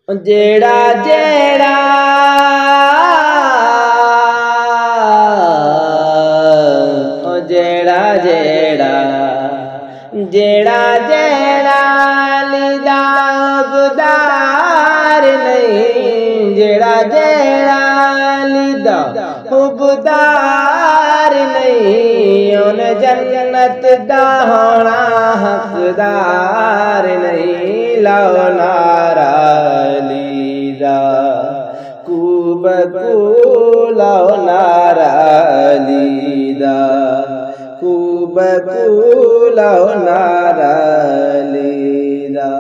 जेड़ा जेड़ा जेड़ा जेड़ा जेड़ा जेड़ा लिदा उबदार नहीं, जेड़ा जेड़ा लिदा उबदार नहीं, उन जन्नत दा होना हकदार नहीं। लाओ नारा लीदा कूब कू, लाओ नारा लीदा कूब कू, लाओ नारा लीदा।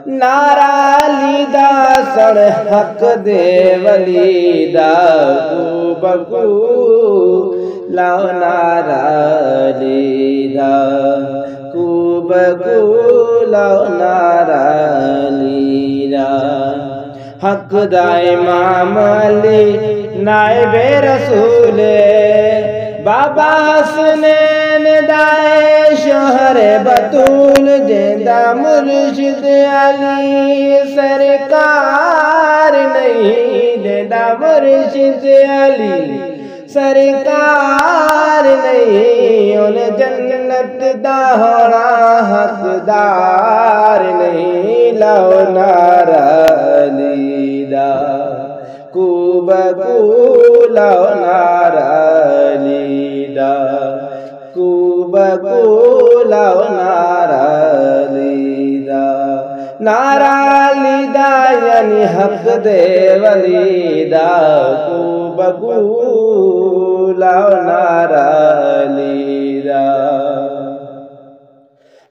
नारा लीदा सड़ हक दे वलीदा कूब कू, लाओ नारा लीदा कूब कू, लाओ नारा लीदा। हक दा इमाम अली नाइबे रसूल, बाबा हसनैन दाए शोहर बतूल, जेंदा मुर्शिद अली सरकार नहीं, जेंदा मुर्शिद अली सरकार नहीं, उन जन्नत दा होना हकदार नहीं। लाओ नारा लीदा कूब कू, लाओ नारा लीदा कूब कू, लाओ नारा लीदा। नारा लीदा यानी हक दे वलीदा कूब कू, लाओ नारा लीदा।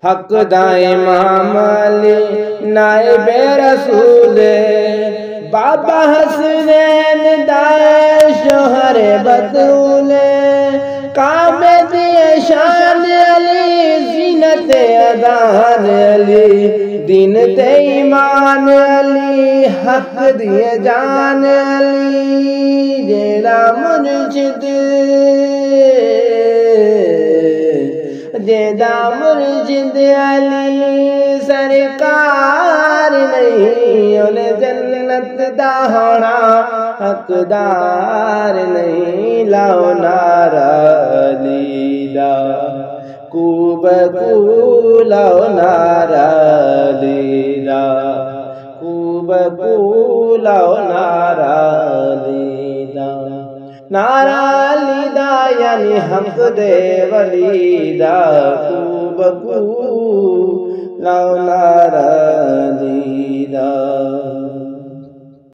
हक दा इमाम अली नाइबे रसूल, बाबा हसनैन दाए शोहर बतूल, काबे दिए शान अली जीनत अदान अली, दिन ते ईमान अली हक दिए जान अली। जेड़ा मुर्शिद जेदा मुर्शिद अली सरकार नहीं, उन जन्नत दा होना हकदार नहीं। लाओ नारा लीदा कूब कू, लाओ नारा लीदा कूब कू, लाओ नारा लीदा। नारा लीदा यानी हक दे वलीदा कूब कू, लाओ नारा लीदा।